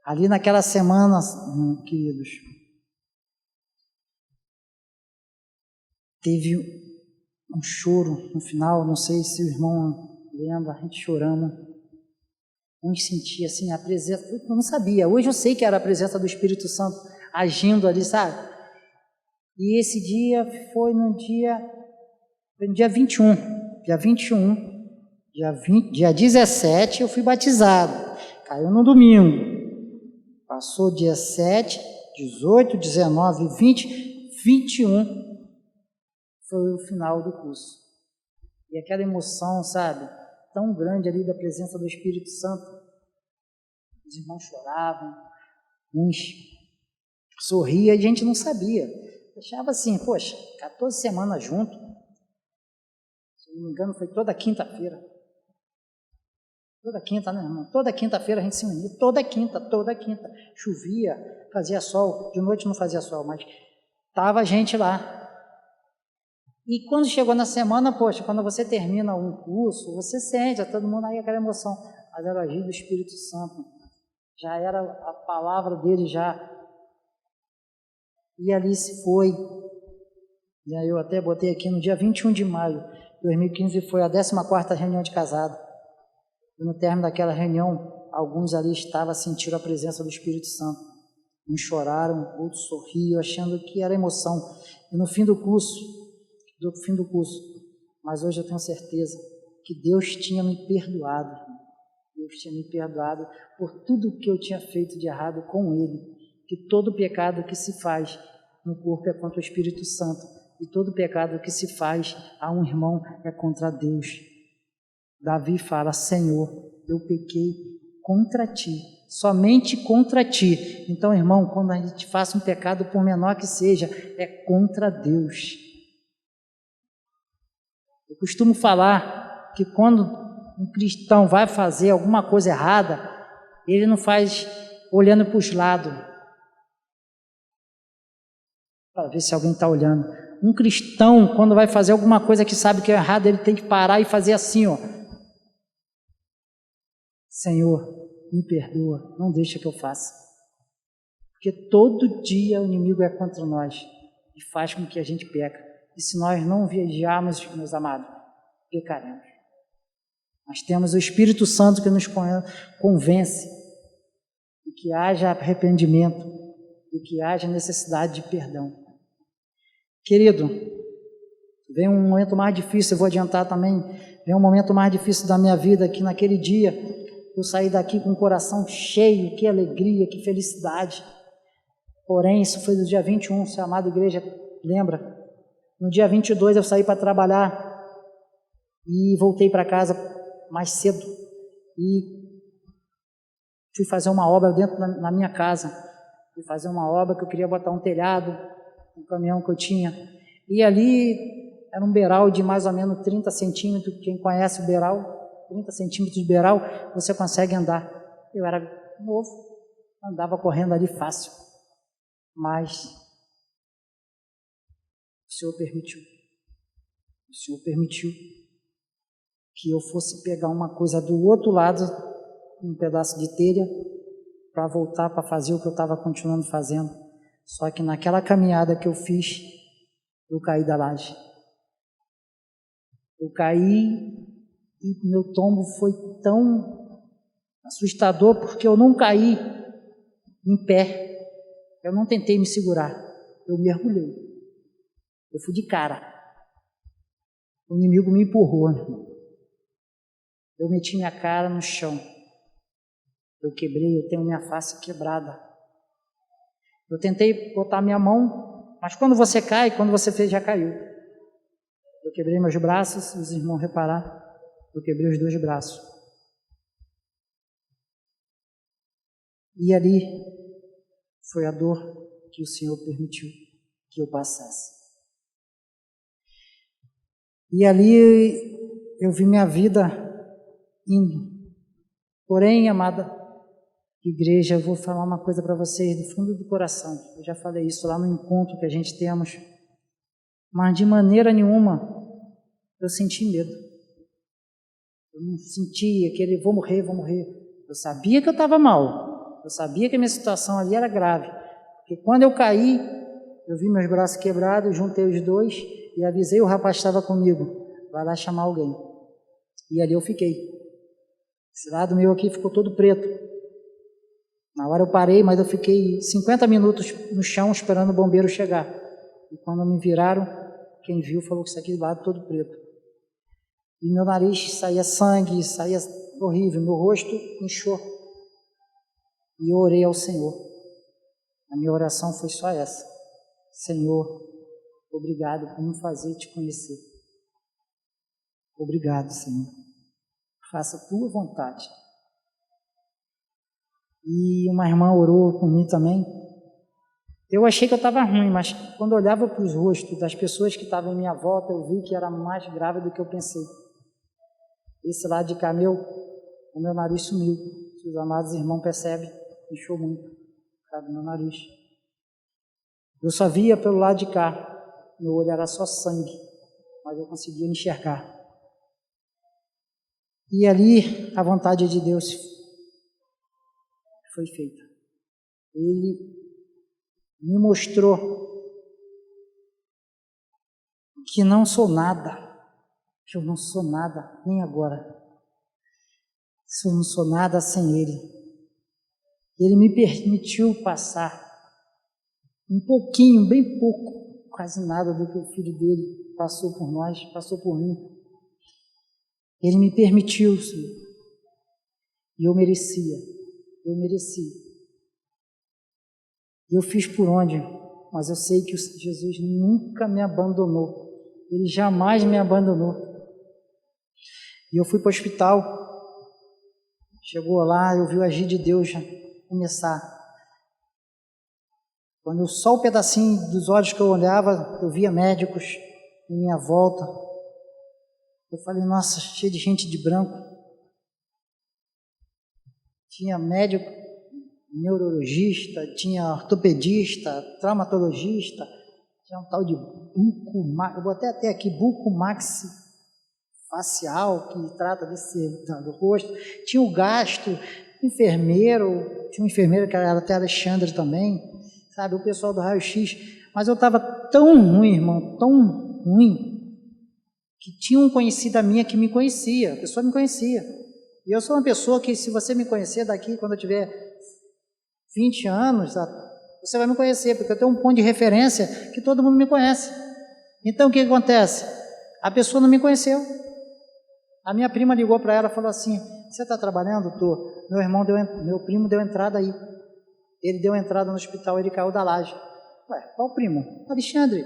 Ali naquela semana, queridos, teve um choro no final, não sei se o irmão lembra, a gente chorando, uns sentia assim a presença, eu não sabia, hoje eu sei que era a presença do Espírito Santo agindo ali, sabe? E esse dia foi no dia 21, dia 17 eu fui batizado, caiu no domingo, passou dia 7, 18, 19, 20, 21, foi o final do curso. E aquela emoção, sabe, tão grande ali da presença do Espírito Santo, os irmãos choravam, uns sorriam, e a gente não sabia, achava assim, poxa, 14 semanas junto, se não me engano, foi toda quinta-feira. Toda quinta, né, irmão? Toda quinta-feira a gente se unia, toda quinta. Chovia, fazia sol, de noite não fazia sol, mas estava a gente lá. E quando chegou na semana, poxa, quando você termina um curso, você sente, todo mundo aí aquela emoção, mas era o agir do Espírito Santo, já era a palavra dele já, e ali se foi, e aí eu até botei aqui no dia 21 de maio de 2015, foi a 14ª reunião de casado, e no término daquela reunião, alguns ali estavam sentindo a presença do Espírito Santo, uns choraram, outros sorriam, achando que era emoção, e no fim do curso, mas hoje eu tenho certeza que Deus tinha me perdoado, por tudo que eu tinha feito de errado com Ele, que todo pecado que se faz no corpo é contra o Espírito Santo, e todo pecado que se faz a um irmão é contra Deus. Davi fala, Senhor, eu pequei contra Ti, somente contra Ti. Então, irmão, quando a gente faz um pecado, por menor que seja, é contra Deus. Eu costumo falar que quando um cristão vai fazer alguma coisa errada, ele não faz olhando para os lados, para ver se alguém está olhando. Um cristão, quando vai fazer alguma coisa que sabe que é errado, ele tem que parar e fazer assim, ó. Senhor, me perdoa, não deixa que eu faça. Porque todo dia o inimigo é contra nós e faz com que a gente peca. E se nós não vigiarmos, meus amados, pecaremos. Nós temos o Espírito Santo que nos convence de que haja arrependimento e que haja necessidade de perdão. Querido, vem um momento mais difícil, eu vou adiantar também, vem um momento mais difícil da minha vida, que naquele dia eu saí daqui com o coração cheio, que alegria, que felicidade. Porém, isso foi do dia 21, se a amada igreja lembra. No dia 22 eu saí para trabalhar e voltei para casa mais cedo e fui fazer uma obra dentro na minha casa. Fui fazer uma obra que eu queria botar um telhado, um caminhão que eu tinha. E ali era um beiral de mais ou menos 30 centímetros. Quem conhece o beiral, 30 centímetros de beiral, você consegue andar. Eu era novo, andava correndo ali fácil. Mas o Senhor permitiu que eu fosse pegar uma coisa do outro lado, um pedaço de telha, para voltar para fazer o que eu estava continuando fazendo. Só que naquela caminhada que eu fiz, eu caí da laje. Eu caí e meu tombo foi tão assustador, porque eu não caí em pé. Eu não tentei me segurar. Eu mergulhei. Eu fui de cara. O inimigo me empurrou, irmão. Eu meti minha cara no chão. Eu quebrei, eu tenho minha face quebrada. Eu tentei botar minha mão, mas quando você cai, quando você fez, já caiu. Eu quebrei meus braços, os irmãos repararam, eu quebrei os 2 braços. E ali foi a dor que o Senhor permitiu que eu passasse. E ali eu vi minha vida indo. Porém, amada igreja, eu vou falar uma coisa para vocês do fundo do coração. Eu já falei isso lá no encontro que a gente temos. Mas de maneira nenhuma eu senti medo. Eu não sentia aquele vou morrer. Eu sabia que eu estava mal. Eu sabia que a minha situação ali era grave. Porque quando eu caí, eu vi meus braços quebrados, juntei os 2 e avisei o rapaz que estava comigo. Vai lá chamar alguém. E ali eu fiquei. Esse lado meu aqui ficou todo preto. Na hora eu parei, mas eu fiquei 50 minutos no chão esperando o bombeiro chegar. E quando me viraram, quem viu falou que isso aqui do lado todo preto. E meu nariz saía sangue, saía horrível, meu rosto inchou. E eu orei ao Senhor. A minha oração foi só essa. Senhor, obrigado por me fazer te conhecer. Obrigado, Senhor. Faça a tua vontade. E uma irmã orou por mim também. Eu achei que eu estava ruim, mas quando eu olhava para os rostos das pessoas que estavam em minha volta, eu vi que era mais grave do que eu pensei. Esse lado de cá meu o meu nariz sumiu. Se os amados irmãos percebem, inchou muito, sabe, meu nariz. Eu só via pelo lado de cá, meu olho era só sangue, mas eu conseguia enxergar. E ali a vontade de Deus foi feita. Ele me mostrou que não sou nada, que eu não sou nada, nem agora. Eu não sou nada sem Ele. Ele me permitiu passar um pouquinho, bem pouco, quase nada do que o Filho dele passou por nós, passou por mim. Ele me permitiu, Senhor. E eu merecia. Eu fiz por onde, mas eu sei que Jesus nunca me abandonou. Ele jamais me abandonou. E eu fui para o hospital. Chegou lá, eu vi o agir de Deus já começar. Quando só o pedacinho dos olhos que eu olhava, eu via médicos em minha volta. Eu falei, nossa, cheio de gente de branco. Tinha médico, neurologista, tinha ortopedista, traumatologista, tinha um tal de bucomax, eu botei até aqui, bucomax facial, que trata do rosto. Tinha o gastro, enfermeiro, tinha uma enfermeira que era até Alexandre também, sabe, o pessoal do raio-x. Mas eu estava tão ruim, irmão, tão ruim, que tinha um conhecido minha que me conhecia, a pessoa me conhecia. E eu sou uma pessoa que, se você me conhecer daqui, quando eu tiver 20 anos, você vai me conhecer, porque eu tenho um ponto de referência que todo mundo me conhece. Então, o que acontece? A pessoa não me conheceu. A minha prima ligou para ela e falou assim, você está trabalhando? Tô. Meu primo deu entrada aí. Ele deu entrada no hospital, ele caiu da laje. Ué, qual primo? Alexandre.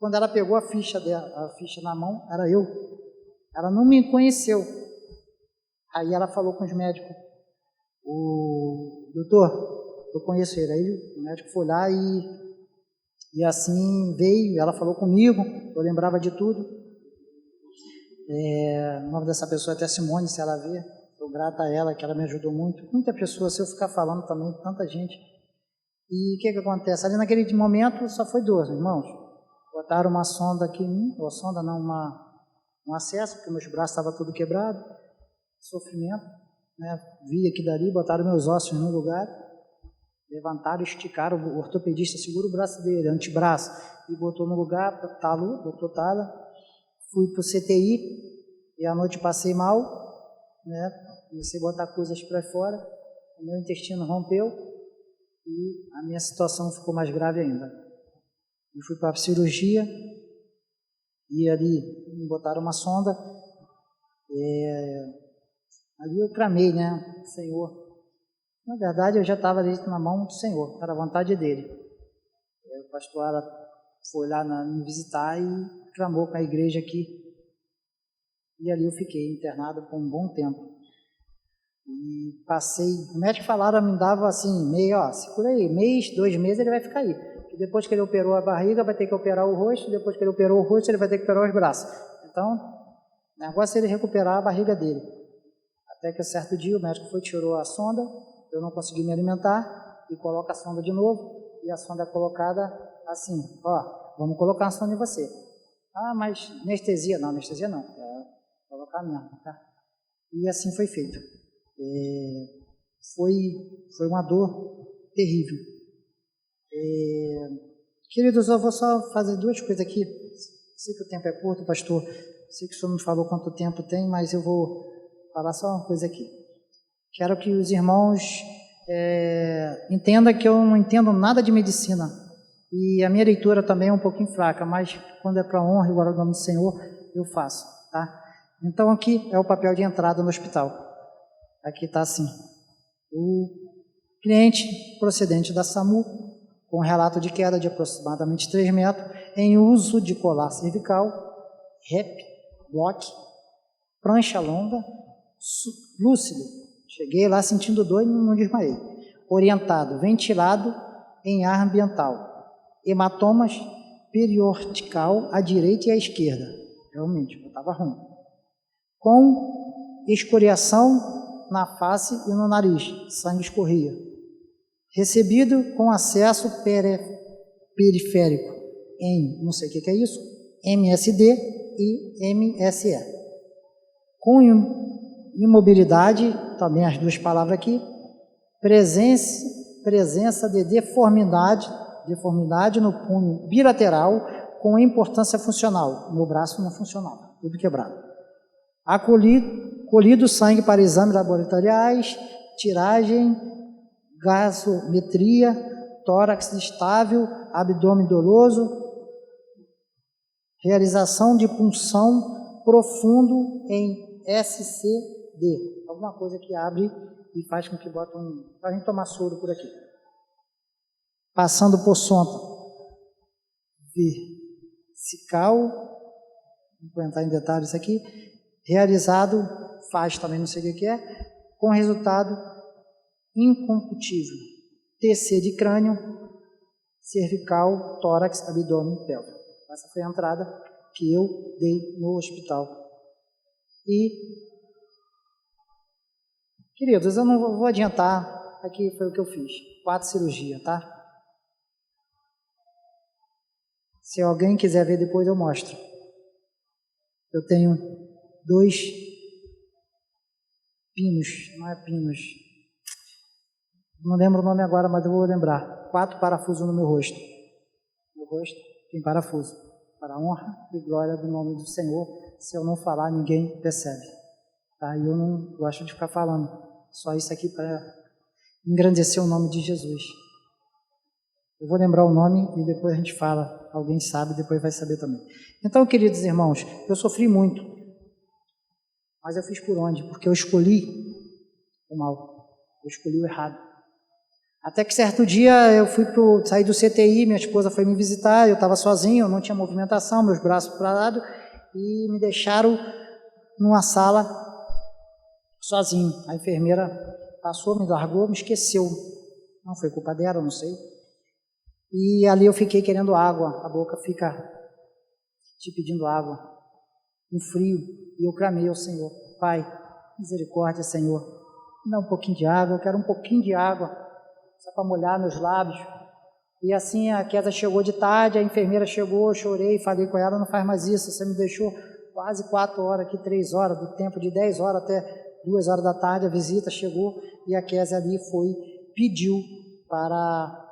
Quando ela pegou a ficha na mão, era eu. Ela não me conheceu. Aí ela falou com os médicos, o doutor, eu conheço ele. Aí o médico foi lá e assim veio, ela falou comigo, eu lembrava de tudo. O nome dessa pessoa é até Simone, se ela ver, eu grato a ela, que ela me ajudou muito. Muita pessoa, se eu ficar falando também, tanta gente. E o que acontece? Ali naquele momento só foi 2, irmãos. Botaram uma sonda aqui em mim, ou sonda não, um acesso, porque meus braços estavam tudo quebrado, sofrimento, né? Vi aqui dali, botaram meus ossos no lugar, levantaram, esticaram, o ortopedista segura o braço dele, antebraço, e botou no lugar, botou tala. Fui para o CTI, e à noite passei mal, né? Comecei a botar coisas para fora, o meu intestino rompeu, e a minha situação ficou mais grave ainda. E fui para a cirurgia, e ali me botaram uma sonda, ali eu clamei, né, Senhor. Na verdade, eu já estava ali na mão do Senhor, era a vontade dele. O pastor foi lá me visitar e clamou com a igreja aqui. E ali eu fiquei internado por um bom tempo. E passei, o médico me dava assim, segura aí, mês, 2 meses ele vai ficar aí. E depois que ele operou a barriga, vai ter que operar o rosto, depois que ele operou o rosto, ele vai ter que operar os braços. Então, o negócio é ele recuperar a barriga dele. Até que certo dia o médico tirou a sonda, eu não consegui me alimentar, e coloca a sonda de novo, e a sonda é colocada assim, vamos colocar a sonda em você. Mas anestesia não, colocar mesmo, tá? E assim foi feito. Foi uma dor terrível. Queridos, eu vou só fazer 2 coisas aqui. Sei que o tempo é curto, pastor. Sei que o senhor não falou quanto tempo tem, mas eu vou falar só uma coisa aqui. Quero que os irmãos entendam que eu não entendo nada de medicina. E a minha leitura também é um pouquinho fraca, mas quando é para a honra e glória do nome do Senhor, eu faço, tá? Então aqui é o papel de entrada no hospital. Aqui está assim, o cliente procedente da SAMU, com relato de queda de aproximadamente 3 metros, em uso de colar cervical, rep, block, prancha longa, lúcido. Cheguei lá sentindo dor e não desmaiei. Orientado, ventilado em ar ambiental. Hematomas periortical à direita e à esquerda. Realmente, eu estava ruim. Com escoriação na face e no nariz, sangue escorria. Recebido com acesso periférico em, não sei o que é isso, MSD e MSE. Com imobilidade, também as duas palavras aqui, presença de deformidade no punho bilateral com importância funcional. Meu braço não funcionava, tudo quebrado. Colhido sangue para exames laboratoriais, tiragem, gasometria, tórax estável, abdômen doloso, realização de punção profundo em SCD. Alguma coisa que abre e faz com que bota para a gente tomar soro por aqui. Passando por sonda vertical, vou entrar em detalhes isso aqui, realizado, faz também não sei o que é, com resultado incompatível. TC de crânio, cervical, tórax, abdômen, pélvico. Essa foi a entrada que eu dei no hospital. E, queridos, eu não vou adiantar, aqui foi o que eu fiz, 4 cirurgias, tá? Se alguém quiser ver depois, eu mostro. Eu tenho 2 pinos, não é pinos, não lembro o nome agora, mas eu vou lembrar. 4 parafusos no meu rosto. Meu rosto tem parafuso. Para a honra e glória do nome do Senhor. Se eu não falar, ninguém percebe. Tá? E eu não gosto de ficar falando. Só isso aqui para engrandecer o nome de Jesus. Eu vou lembrar o nome e depois a gente fala. Alguém sabe, depois vai saber também. Então, queridos irmãos, eu sofri muito. Mas eu fiz por onde? Porque eu escolhi o mal. Eu escolhi o errado. Até que certo dia eu saí do CTI, minha esposa foi me visitar, eu estava sozinho, eu não tinha movimentação, meus braços para lado, e me deixaram numa sala sozinho. A enfermeira passou, me largou, me esqueceu. Não foi culpa dela, não sei. E ali eu fiquei querendo água, a boca fica te pedindo água, um frio, e eu clamei ao Senhor: Pai, misericórdia, Senhor, me dá um pouquinho de água, eu quero um pouquinho de água, só para molhar meus lábios. E assim a Kézia chegou de tarde, a enfermeira chegou, eu chorei, falei com ela: não faz mais isso, você me deixou quase 4 horas aqui, 3 horas, do tempo de 10 horas até 2 horas da tarde, a visita chegou, e a Kézia ali pediu para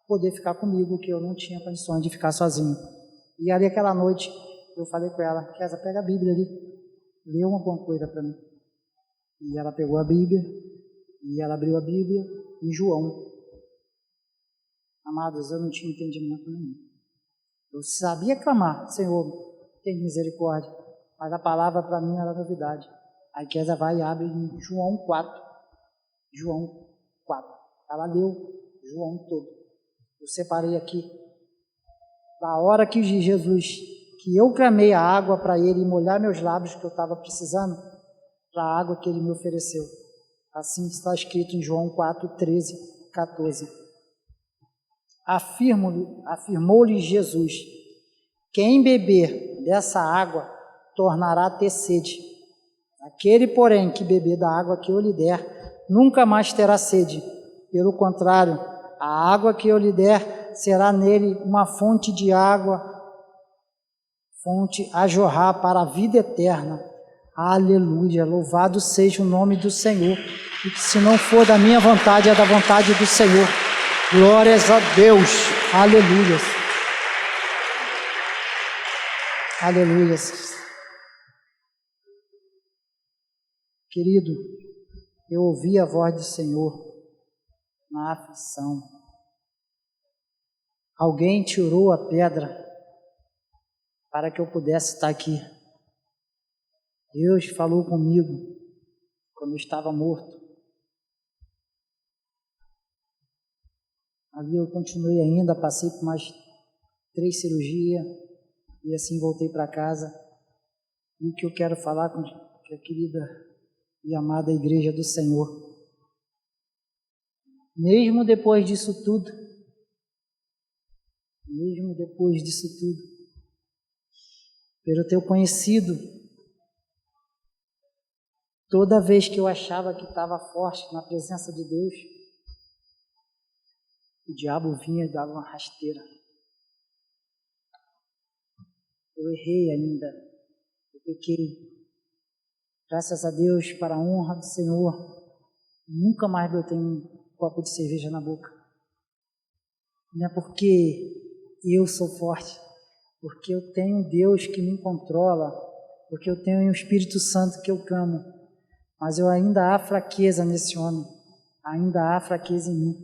poder ficar comigo, que eu não tinha condições de ficar sozinho. E ali aquela noite, eu falei com ela: Kézia, pega a Bíblia ali, lê alguma coisa para mim. E ela pegou a Bíblia, e ela abriu a Bíblia em João. Amados, eu não tinha entendimento nenhum. Eu sabia clamar: Senhor, tem misericórdia, mas a palavra para mim era novidade. Aí Kézia vai e abre em João 4. João 4. Ela leu João todo. Eu separei aqui. Da hora que Jesus, que eu clamei a água para ele molhar meus lábios, que eu estava precisando, para a água que ele me ofereceu. Assim está escrito em João 4, 13, 14. Afirmou-lhe Jesus: quem beber dessa água tornará a ter sede. Aquele, porém, que beber da água que eu lhe der, nunca mais terá sede. Pelo contrário, a água que eu lhe der será nele uma fonte de água, fonte a jorrar para a vida eterna. Aleluia, louvado seja o nome do Senhor. E que se não for da minha vontade, é da vontade do Senhor. Glórias a Deus. Aleluia. Aleluia. Querido, eu ouvi a voz do Senhor na aflição. Alguém tirou a pedra para que eu pudesse estar aqui. Deus falou comigo quando eu estava morto. Ali eu continuei ainda, passei por mais 3 cirurgias e assim voltei para casa. E o que eu quero falar com a querida e amada Igreja do Senhor, mesmo depois disso tudo, pelo teu conhecido Toda vez que eu achava que estava forte na presença de Deus, o diabo vinha e dava uma rasteira. Eu errei ainda, eu pequei. Graças a Deus, para a honra do Senhor, nunca mais botei um copo de cerveja na boca. Não é porque eu sou forte, porque eu tenho um Deus que me controla, porque eu tenho um Espírito Santo que eu clamo, mas eu ainda há fraqueza nesse homem, ainda há fraqueza em mim.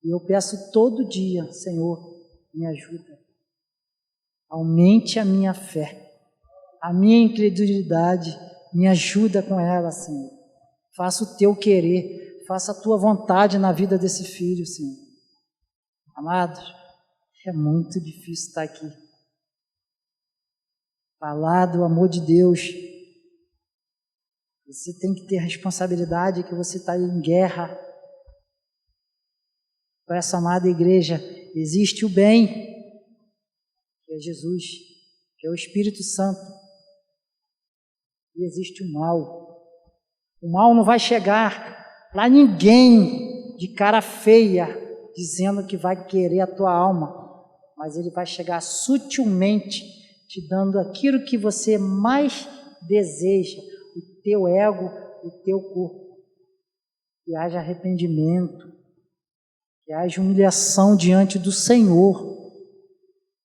E eu peço todo dia, Senhor, me ajuda. Aumente a minha fé, a minha incredulidade, me ajuda com ela, Senhor. Faça o teu querer, faça a tua vontade na vida desse filho, Senhor. Amados, é muito difícil estar aqui. Falar do amor de Deus. Você tem que ter responsabilidade que você está em guerra com essa amada igreja. Existe o bem, que é Jesus, que é o Espírito Santo. E existe o mal. O mal não vai chegar para ninguém de cara feia, dizendo que vai querer a tua alma, mas ele vai chegar sutilmente, te dando aquilo que você mais deseja, o teu ego, o teu corpo. Que haja arrependimento, que haja humilhação diante do Senhor,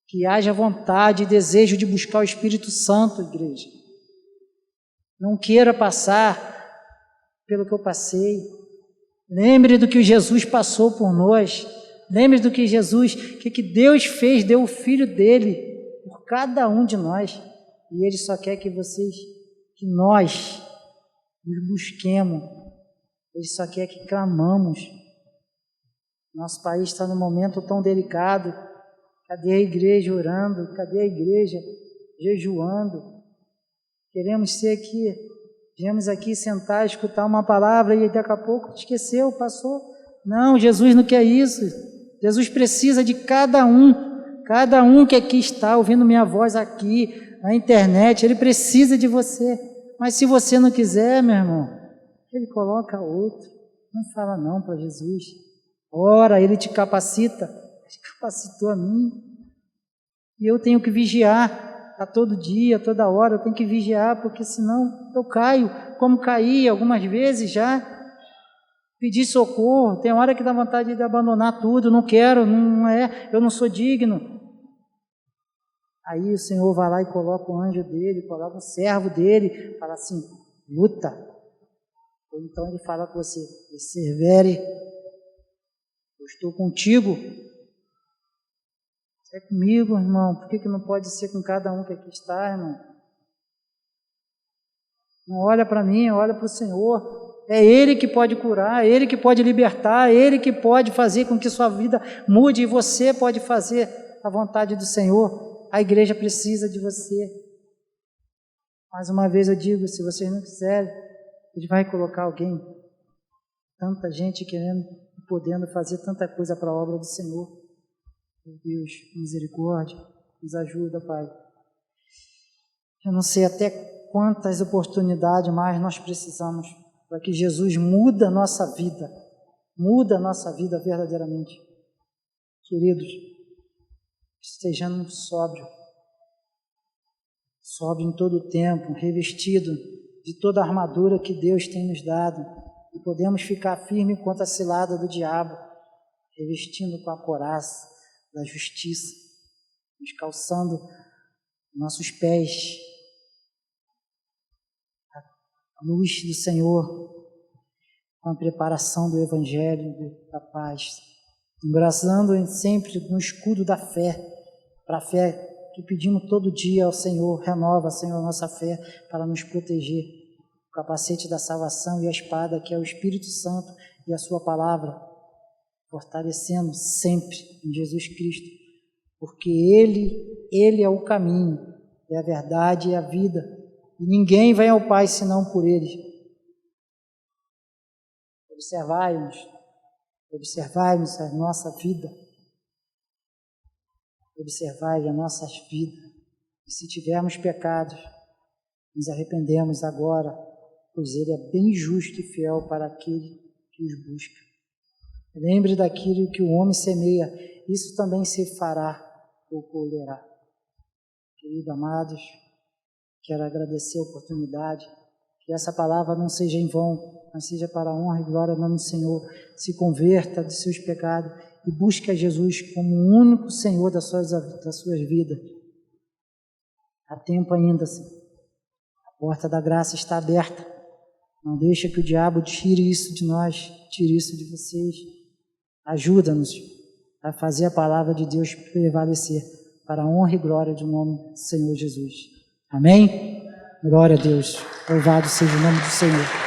que haja vontade e desejo de buscar o Espírito Santo, igreja. Não queira passar pelo que eu passei. Lembre do que Jesus passou por nós. Lembre do que Jesus, que Deus fez, deu o Filho dele por cada um de nós. E Ele só quer que nós nos busquemos. Ele só quer que clamamos. Nosso país está num momento tão delicado. Cadê a igreja orando? Cadê a igreja jejuando? Viemos aqui sentar, escutar uma palavra e daqui a pouco esqueceu, passou. Não, Jesus não quer isso. Jesus precisa de cada um que aqui está ouvindo minha voz aqui, na internet, ele precisa de você. Mas se você não quiser, meu irmão, ele coloca outro. Não fala não para Jesus. Ora, ele te capacita, ele capacitou a mim. E eu tenho que vigiar. A todo dia, toda hora, eu tenho que vigiar, porque senão eu caio, como caí algumas vezes já, pedi socorro, tem hora que dá vontade de abandonar tudo, não quero, eu não sou digno. Aí o Senhor vai lá e coloca o anjo dele, coloca o servo dele, fala assim, luta. Ou então ele fala com você, persevere, eu estou contigo. É comigo, irmão. Por que não pode ser com cada um que aqui está, irmão? Não olha para mim, olha para o Senhor. É Ele que pode curar, é Ele que pode libertar, é Ele que pode fazer com que sua vida mude e você pode fazer a vontade do Senhor. A igreja precisa de você. Mais uma vez eu digo, se vocês não quiserem, Ele vai colocar alguém. Tanta gente querendo e podendo fazer tanta coisa para a obra do Senhor. Meu Deus, misericórdia, nos ajuda, Pai. Eu não sei até quantas oportunidades mais nós precisamos para que Jesus mude a nossa vida verdadeiramente. Queridos, estejamos sóbrios em todo o tempo, revestido de toda a armadura que Deus tem nos dado, e podemos ficar firmes contra a cilada do diabo, revestindo com a couraça da justiça, nos calçando nossos pés, a luz do Senhor, com a preparação do Evangelho da paz, embraçando sempre no escudo da fé, para a fé que pedimos todo dia ao Senhor, renova, Senhor, a nossa fé para nos proteger, o capacete da salvação e a espada que é o Espírito Santo e a sua palavra, fortalecendo sempre em Jesus Cristo, porque Ele é o caminho, é a verdade e a vida, e ninguém vai ao Pai senão por Ele. Observai-nos a nossa vida, observai as nossas vidas, e se tivermos pecados, nos arrependemos agora, pois Ele é bem justo e fiel para aquele que os busca. Lembre daquilo que o homem semeia, isso também se fará ou colherá. Queridos amados, quero agradecer a oportunidade, que essa palavra não seja em vão, mas seja para a honra e glória do nome do Senhor. Se converta dos seus pecados e busque a Jesus como o único Senhor das suas vidas. Há tempo ainda, Senhor. A porta da graça está aberta. Não deixa que o diabo tire isso de nós, tire isso de vocês. Ajuda-nos a fazer a palavra de Deus prevalecer para a honra e glória do nome do Senhor Jesus. Amém? Glória a Deus. Louvado seja o nome do Senhor.